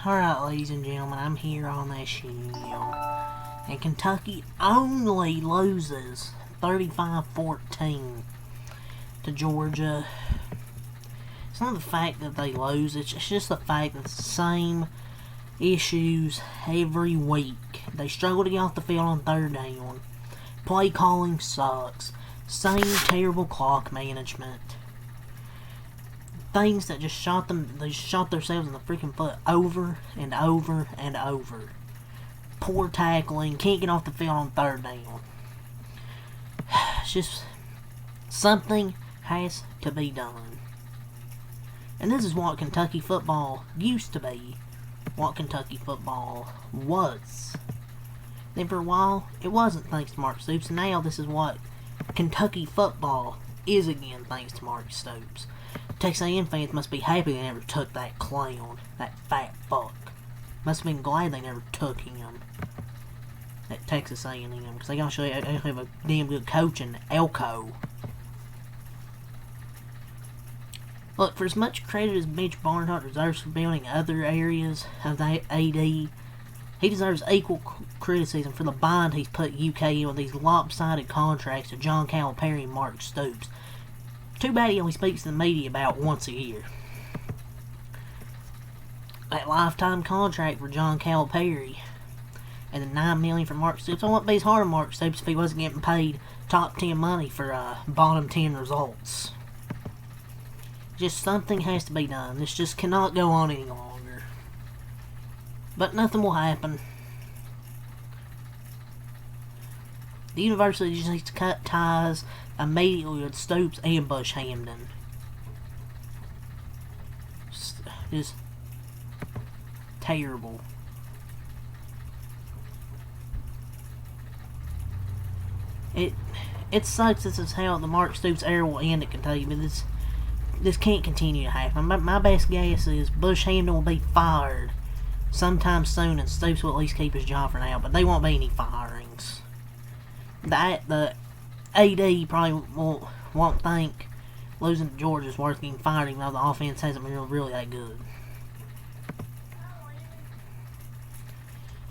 Alright, ladies and gentlemen, I'm here on that show. And Kentucky only loses 35-14 to Georgia. It's not the fact that they lose, it's just the fact that it's the same issues every week. They struggle to get off the field on third down. Play calling sucks. Same terrible clock management. Things that just shot themselves in the freaking foot over and over and over. Poor tackling, can't get off the field on third down. It's just, something has to be done. And this is what Kentucky football used to be. What Kentucky football was. Then for a while, it wasn't thanks to Mark Stoops, and now this is what Kentucky football is again thanks to Mark Stoops. Texas A&M fans must be happy they never took that clown, that fat fuck. Must have been glad they never took him. At Texas A&M, because they actually have a damn good coach in Elko. Look, for as much credit as Mitch Barnhart deserves for building other areas of the AD, he deserves equal criticism for the bind he's put UK in with these lopsided contracts to John Calipari and Mark Stoops. Too bad he only speaks to the media about once a year. That lifetime contract for John Calipari and the $9 million for Mark Stoops. I wouldn't be as hard on Mark Stoops if he wasn't getting paid top 10 money for bottom 10 results. Just something has to be done. This just cannot go on any longer. But nothing will happen. The university just needs to cut ties immediately with Stoops and Bush Hamdan. Just terrible. It sucks this is how the Mark Stoops era will end at Kentucky, but this can't continue to happen. My best guess is Bush Hamdan will be fired sometime soon, and Stoops will at least keep his job for now, but there won't be any firings. The AD probably won't think losing to Georgia is worth getting fired, even though the offense hasn't been really that good.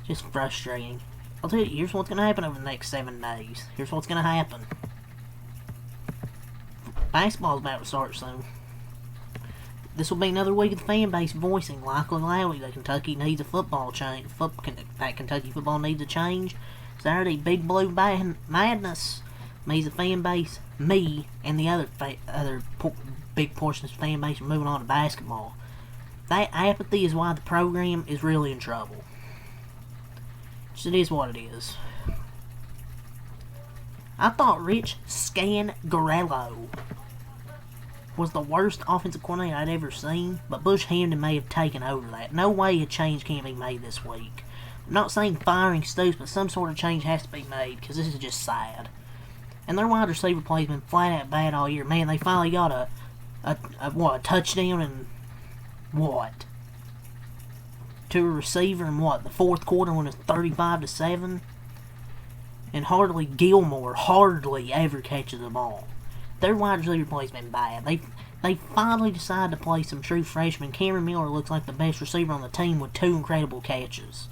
Just frustrating. I'll tell you, here's what's going to happen over the next 7 days. Here's what's going to happen. Basketball's about to start soon. This will be another week of the fan base voicing likely loudly that Kentucky needs a football change. That Kentucky football needs a change. Saturday, Big Blue Madness means the fan base, me, and the other big portion of the fan base are moving on to basketball. That apathy is why the program is really in trouble. Just it is what it is. I thought Rich Scangarello was the worst offensive coordinator I'd ever seen, but Bush Hamdan may have taken over that. No way a change can't be made this week. I'm not saying firing Stoops, but some sort of change has to be made, because this is just sad. And their wide receiver play's been flat out bad all year. Man, they finally got a touchdown and what? To a receiver in what? The fourth quarter when it's 35-7? And Hardly Gilmore hardly ever catches the ball. Their wide receiver play's been bad. They finally decided to play some true freshmen. Cameron Miller looks like the best receiver on the team with 2 incredible catches.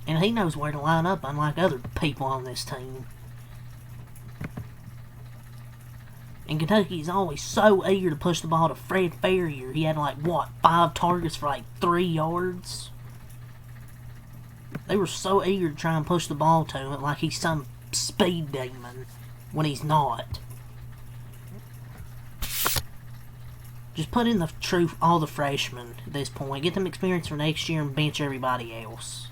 And he knows where to line up, unlike other people on this team. And Kentucky's always so eager to push the ball to Fred Ferrier. He had 5 targets for 3 yards? They were so eager to try and push the ball to him like he's some speed demon when he's not. Just put in all the freshmen at this point. Get them experience for next year and bench everybody else.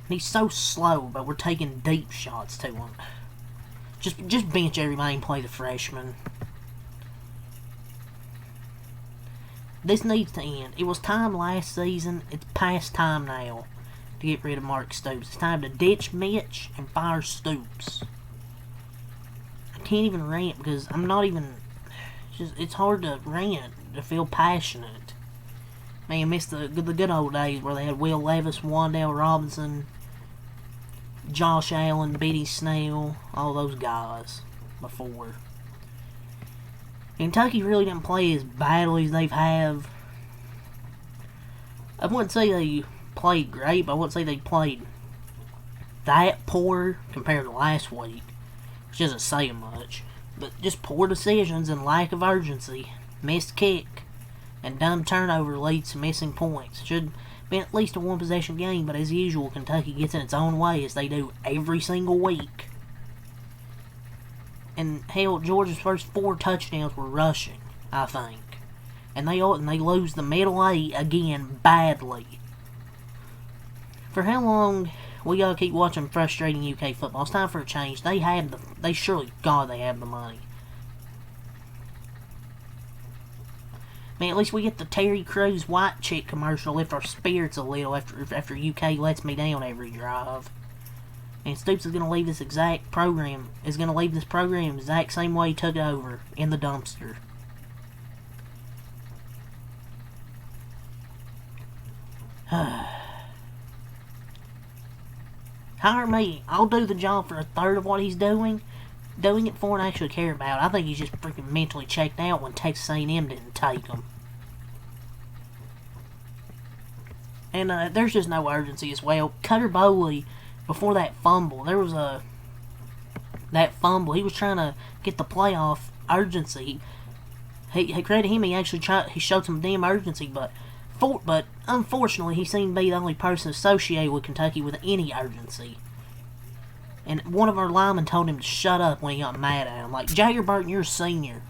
He's so slow, but we're taking deep shots to him. Just bench everybody and play the freshmen. This needs to end. It was time last season. It's past time now to get rid of Mark Stoops. It's time to ditch Mitch and fire Stoops. I can't even rant because I'm not even... It's hard to rant, to feel passionate. Man, I miss the good old days where they had Will Levis, Wandale Robinson, Josh Allen, Betty Snell, all those guys. before. Kentucky really didn't play as badly as they've have. I wouldn't say they played great, but I wouldn't say they played that poor compared to last week, which doesn't say much. But just poor decisions and lack of urgency, missed kick, and dumb turnover leads to missing points. Should be at least a one-possession game, but as usual, Kentucky gets in its own way as they do every single week. And hell, Georgia's first 4 touchdowns were rushing, I think. And they lose the middle 8 again badly. For how long we gotta keep watching frustrating UK football? It's time for a change. They surely, God, they have the money. Man, at least we get the Terry Crews white chick commercial to lift our spirits a little after UK lets me down every drive. And Stoops is gonna leave this program the exact same way he took it over, in the dumpster. Hire me. I'll do the job for a third of what he's doing it for and actually care about. I think he's just freaking mentally checked out when Texas A&M didn't take him. And there's just no urgency as well. Cutter Bowley, before that fumble, that fumble, he was trying to get the playoff urgency. He credit him, he showed some damn urgency, but unfortunately, he seemed to be the only person associated with Kentucky with any urgency. And one of our linemen told him to shut up when he got mad at him. Like, Jagger Burton, you're a senior.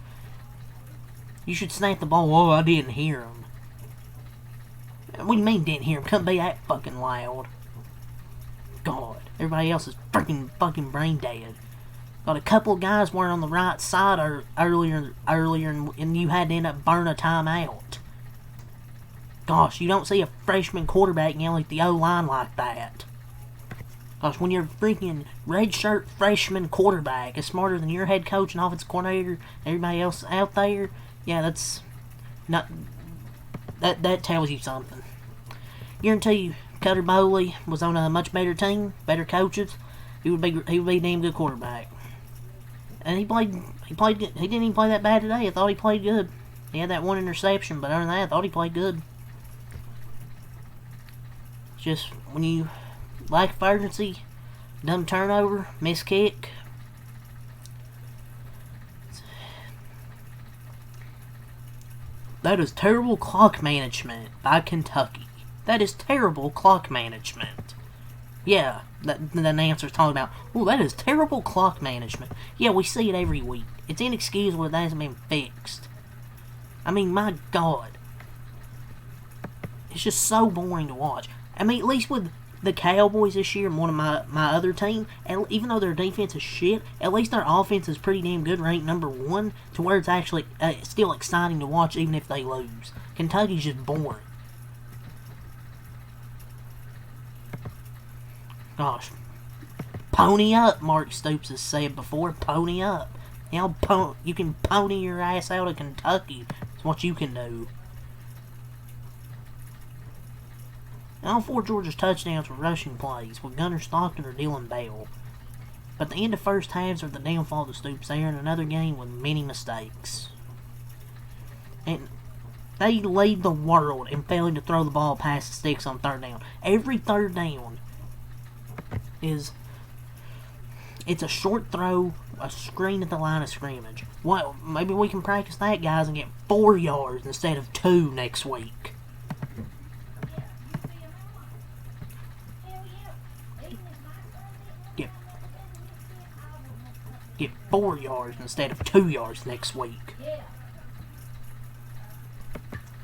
You should snap the ball. Oh, I didn't hear him. What do you mean didn't hear him? Couldn't be that fucking loud. God, everybody else is freaking fucking brain dead. Got a couple of guys weren't on the right side earlier, and you had to end up burning a timeout. Gosh, you don't see a freshman quarterback yelling at the O-line like that. Gosh, when you're a freaking redshirt freshman quarterback is smarter than your head coach and offensive coordinator and everybody else out there, yeah, that's not... That tells you something. Guarantee you, Cutter Bowley was on a much better team, better coaches. He would be a damn good quarterback. And he played good. He didn't even play that bad today. I thought he played good. He had that one interception, but other than that, I thought he played good. Just when you lack of urgency, dumb turnover, miss kick. That is terrible clock management by Kentucky. That is terrible clock management. Yeah, the announcer's talking about, oh, that is terrible clock management. Yeah, we see it every week. It's inexcusable that hasn't been fixed. I mean, my God. It's just so boring to watch. I mean, at least with the Cowboys this year and one of my other team, even though their defense is shit, at least their offense is pretty damn good, ranked number 1, to where it's actually still exciting to watch even if they lose. Kentucky's just boring. Gosh. Pony up, Mark Stoops has said before. Pony up. You can pony your ass out of Kentucky. It's what you can do. All 4 Georgia's touchdowns were rushing plays, with Gunnar Stockton or Dylan Bell. But the end of first halves are the downfall of the Stoops. They are in another game with many mistakes. And they lead the world in failing to throw the ball past the sticks on third down. Every third down it's a short throw, a screen at the line of scrimmage. Well, maybe we can practice that, guys, and get 4 yards instead of 2 next week. Get 4 yards instead of 2 yards next week.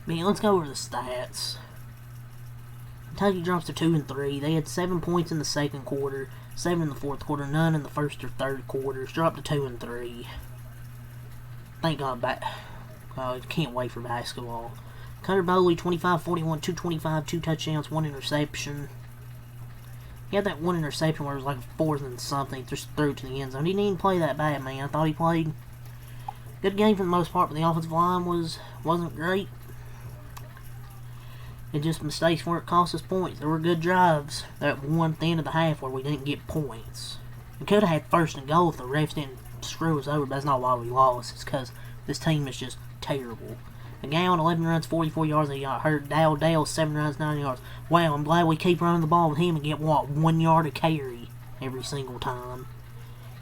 Man, let's go over the stats. Kentucky drops to 2-3. They had 7 points in the second quarter, 7 in the fourth quarter, none in the first or third quarters. Dropped to 2-3. Thank God, I can't wait for basketball. Cutter Bowley, 25-41, 225, 2 touchdowns, 1 interception. He had that one interception where it was like a 4th and something, just threw it to the end zone. He didn't even play that bad, man. I thought he played good game for the most part, but the offensive line wasn't great. And just mistakes where it cost us points. There were good drives that one at the end of the half where we didn't get points. We could have had 1st and goal if the refs didn't screw us over, but that's not why we lost. It's because this team is just terrible. McGowan, 11 runs, 44 yards, and he got hurt. Dale, 7 runs, 9 yards. Wow, I'm glad we keep running the ball with him and get, 1 yard a carry every single time.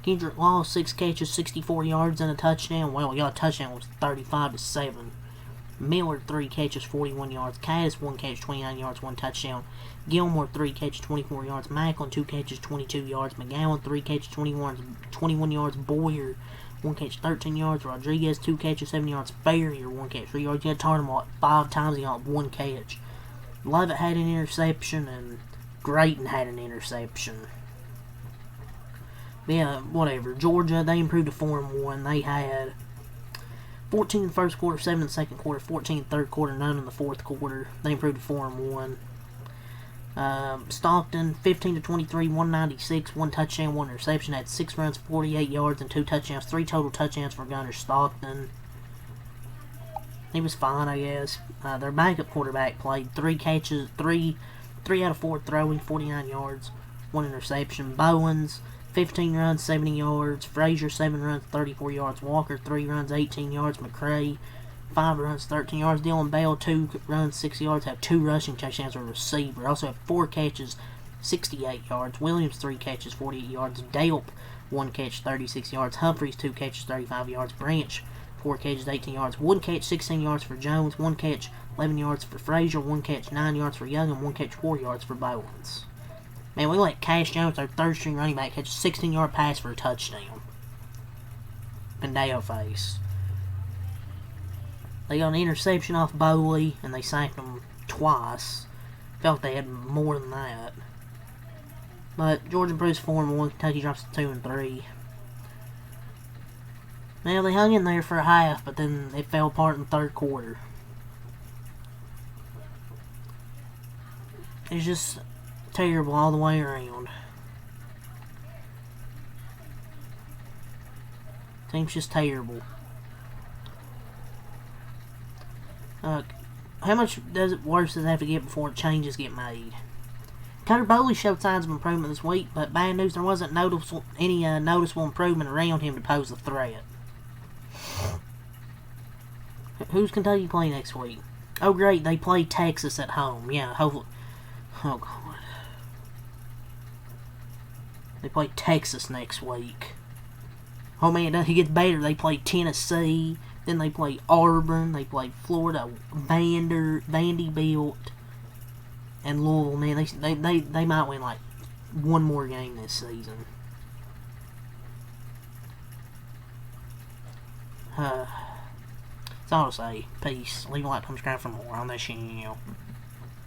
Kendrick Law, 6 catches, 64 yards, and a touchdown. Well, we got a touchdown. It was 35-7. Miller, 3 catches, 41 yards. Caddis, 1 catch, 29 yards, 1 touchdown. Gilmore, 3 catches, 24 yards. Macklin, 2 catches, 22 yards. McGowan, 3 catches, 21 yards. Boyer, 1 catch, 13 yards. Rodriguez, 2 catches, 7 yards. Farrier, 1 catch, 3 yards. You had to turn him like 5 times. He got 1 catch. Lovett had an interception, and Grayton had an interception. Yeah, whatever. Georgia, they improved to 4-1. They had 14 in the first quarter, 7 in the second quarter, 14 in the third quarter, 9 in the fourth quarter. They improved to 4-1. Stockton, 15-23, 196, 1 touchdown, 1 interception. Had 6 runs, 48 yards, and 2 touchdowns. 3 total touchdowns for Gunner Stockton. He was fine, I guess. Their backup quarterback played 3 catches, 3 out of 4 throwing, 49 yards, 1 interception. Bowens, 15 runs, 70 yards. Frazier, 7 runs, 34 yards. Walker, 3 runs, 18 yards. McCray, 5 runs, 13 yards. Dylan Bell, 2 runs, 6 yards. Have 2 rushing touchdowns for a receiver. Also have 4 catches, 68 yards. Williams, 3 catches, 48 yards. Delp, 1 catch, 36 yards. Humphreys, 2 catches, 35 yards. Branch, 4 catches, 18 yards. 1 catch, 16 yards for Jones. 1 catch, 11 yards for Frazier. 1 catch, 9 yards for Young. And 1 catch, 4 yards for Bowens. Man, we let Cash Jones, our third-string running back, catch a 16-yard pass for a touchdown. Pandeo face. They got an interception off Bowley, and they sacked him twice. Felt they had more than that. But Georgia improves 4-1. Kentucky drops to 2-3. Now, they hung in there for a half, but then it fell apart in the third quarter. It's just terrible all the way around. Team's just terrible. How much worse does it have to get before changes get made? Cutter Bowley showed signs of improvement this week, but bad news, there wasn't any noticeable improvement around him to pose a threat. Who's Kentucky playing next week? Oh great, they play Texas at home. Yeah, hopefully. Oh god. They play Texas next week. Oh man, it gets better. They play Tennessee, then they play Auburn, they play Florida, Vanderbilt, and Louisville. Man, they might win like 1 more game this season. That's all I'll say. Peace. Leave a like, subscribe for more on this channel.